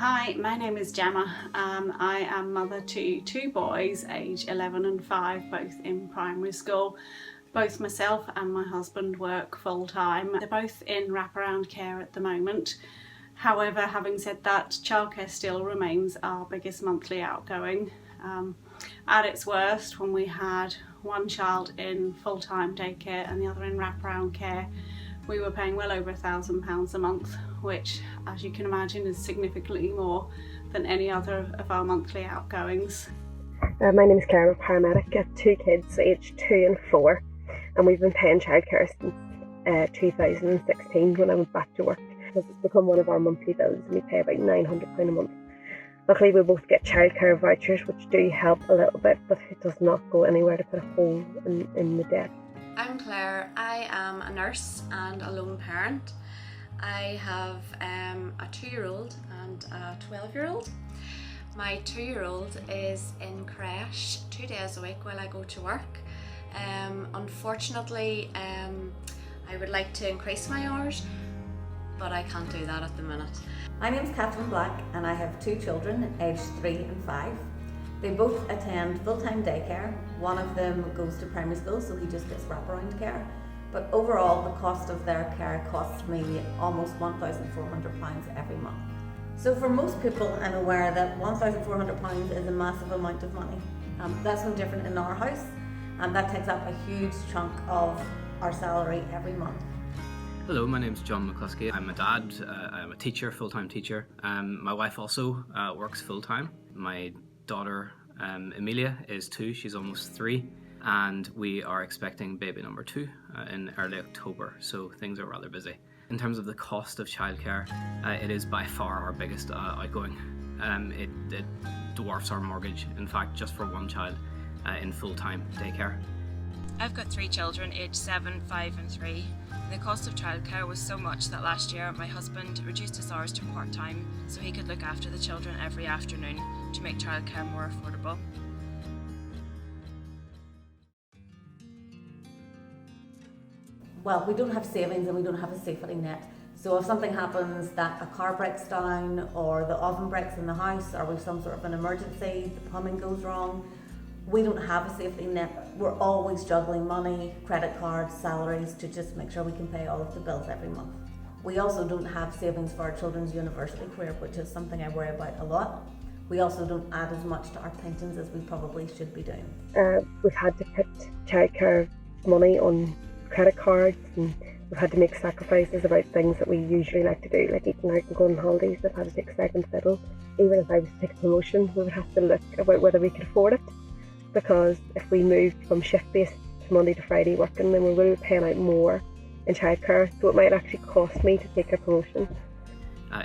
Hi, my name is Gemma. I am mother to two boys, aged 11 and 5, both in primary school. Both myself and my husband work full-time. They're both in wraparound care at the moment. However, having said that, childcare still remains our biggest monthly outgoing. At its worst, when we had one child in full-time daycare and the other in wraparound care, we were paying well over £1,000 a month, which, as you can imagine, is significantly more than any other of our monthly outgoings. My name is Claire, I'm a paramedic. I have two kids, aged 2 and 4, and we've been paying childcare since 2016 when I went back to work. It's become one of our monthly bills and we pay about £900 a month. Luckily we both get childcare vouchers which do help a little bit, but it does not go anywhere to put a hole in the debt. I'm Claire. I am a nurse and a lone parent. I have a 2-year-old and a 12-year-old. My 2-year-old is in creche 2 days a week while I go to work. Unfortunately, I would like to increase my hours, but I can't do that at the minute. My name is Catherine Black and I have 2 children aged 3 and 5. They both attend full-time daycare. One of them goes to primary school, so he just gets wraparound care. But overall, the cost of their care costs me almost £1,400 every month. So for most people, I'm aware that £1,400 is a massive amount of money. That's no different in our house, and that takes up a huge chunk of our salary every month. Hello, my name's John McCluskey. I'm a dad, I'm a teacher, full-time teacher. My wife also works full-time. My daughter Amelia is 2, she's almost 3, and we are expecting baby number 2 in early October, so things are rather busy. In terms of the cost of childcare, it is by far our biggest outgoing. It dwarfs our mortgage, in fact, just for one child in full-time daycare. I've got 3 children aged 7, 5 and 3. The cost of childcare was so much that last year my husband reduced his hours to part-time so he could look after the children every afternoon to make childcare more affordable. Well, we don't have savings and we don't have a safety net. So if something happens, that a car breaks down or the oven breaks in the house or we've some sort of an emergency, the plumbing goes wrong, we don't have a safety net. We're always juggling money, credit cards, salaries to just make sure we can pay all of the bills every month. We also don't have savings for our children's university career, which is something I worry about a lot. We also don't add as much to our pensions as we probably should be doing. We've had to put childcare money on credit cards, and we've had to make sacrifices about things that we usually like to do, like eating out and going on holidays. They've had to take second fiddle. Even if I was to take a promotion, we would have to look about whether we could afford it, because if we moved from shift-based to Monday to Friday working, then we will be paying out more in childcare, so it might actually cost me to take a promotion.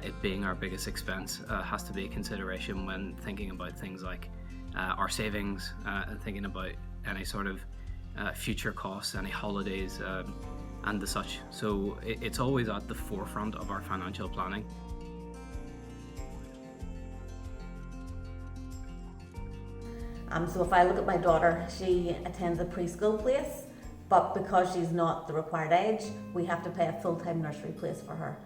It being our biggest expense has to be a consideration when thinking about things like our savings and thinking about any sort of future costs, any holidays and the such. So it's always at the forefront of our financial planning. So if I look at my daughter, she attends a preschool place, but because she's not the required age, we have to pay a full-time nursery place for her.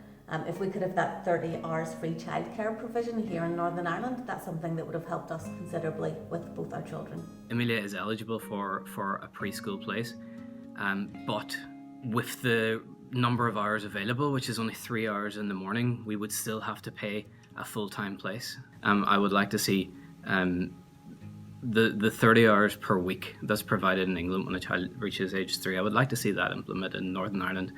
If we could have that 30 hours free childcare provision here in Northern Ireland, that's something that would have helped us considerably with both our children. Amelia is eligible for a preschool place, but with the number of hours available, which is only 3 hours in the morning, we would still have to pay a full-time place. I would like to see the 30 hours per week that's provided in England when a child reaches age 3, I would like to see that implemented in Northern Ireland.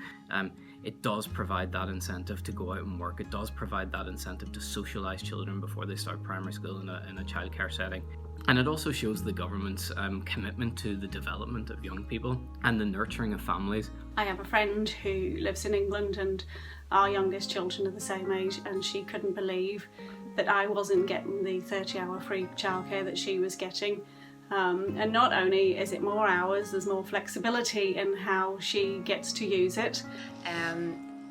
It does provide that incentive to go out and work. It does provide that incentive to socialise children before they start primary school in a childcare setting. And it also shows the government's commitment to the development of young people and the nurturing of families. I have a friend who lives in England and our youngest children are the same age, and she couldn't believe that I wasn't getting the 30-hour free childcare that she was getting. And not only is it more hours, there's more flexibility in how she gets to use it.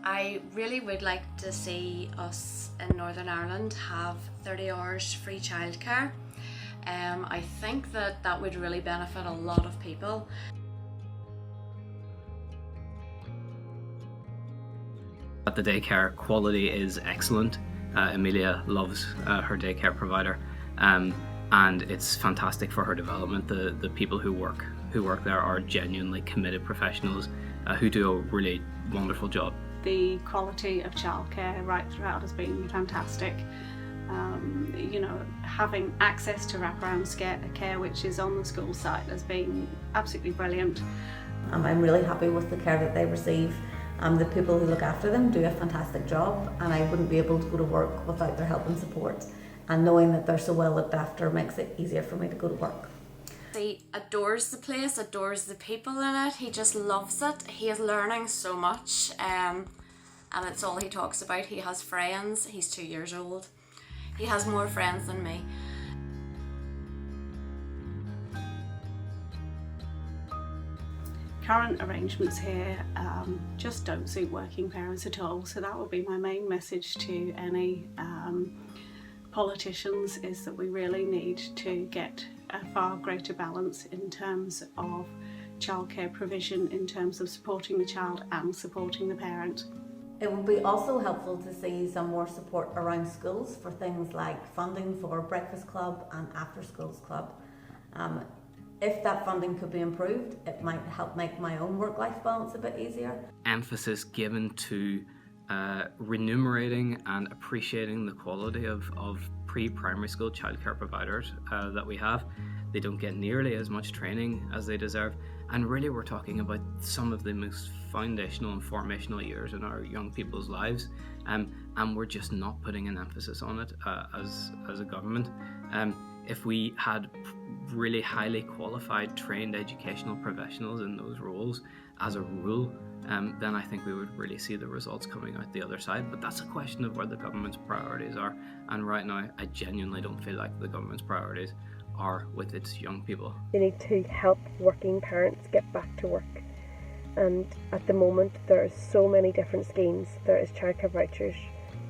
I really would like to see us in Northern Ireland have 30 hours free childcare. I think that would really benefit a lot of people. At the daycare, quality is excellent. Amelia loves her daycare provider, and it's fantastic for her development. The people who work there are genuinely committed professionals who do a really wonderful job. The quality of childcare right throughout has been fantastic. Having access to wraparound care which is on the school site has been absolutely brilliant. I'm really happy with the care that they receive. The people who look after them do a fantastic job, and I wouldn't be able to go to work without their help and support. And knowing that they're so well looked after makes it easier for me to go to work. He adores the place, adores the people in it. He just loves it. He is learning so much, and it's all he talks about. He has friends. He's 2 years old. He has more friends than me. Current arrangements here just don't suit working parents at all, so that would be my main message to any politicians, is that we really need to get a far greater balance in terms of childcare provision, in terms of supporting the child and supporting the parent. It would be also helpful to see some more support around schools for things like funding for breakfast club and after schools club. If that funding could be improved, it might help make my own work-life balance a bit easier. Emphasis given to remunerating and appreciating the quality of pre-primary school childcare providers that we have. They don't get nearly as much training as they deserve, and really we're talking about some of the most foundational and formational years in our young people's lives, and we're just not putting an emphasis on it as a government. If we had really highly qualified, trained educational professionals in those roles as a rule, then I think we would really see the results coming out the other side. But that's a question of where the government's priorities are, and right now I genuinely don't feel like the government's priorities are with its young people. They need to help working parents get back to work, and at the moment there are so many different schemes. There is childcare vouchers,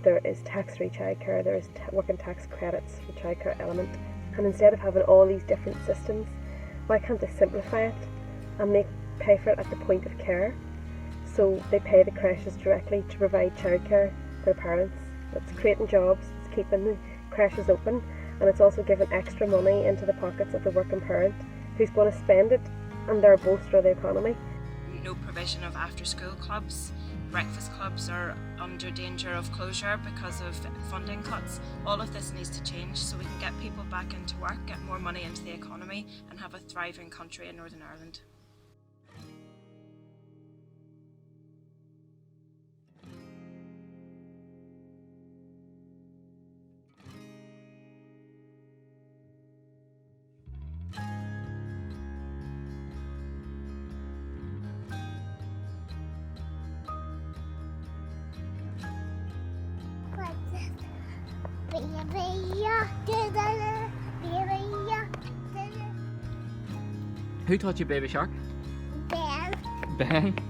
there is tax-free childcare, there is working tax credits for childcare element, and instead of having all these different systems, why can't they simplify it and pay for it at the point of care? So they pay the creches directly to provide childcare for parents. It's creating jobs, it's keeping the creches open, and it's also giving extra money into the pockets of the working parent who's going to spend it, and they're bolster the economy. No provision of after school clubs. Breakfast clubs are under danger of closure because of funding cuts. All of this needs to change so we can get people back into work, get more money into the economy, and have a thriving country in Northern Ireland. Who taught you Baby Shark? Ben. Ben?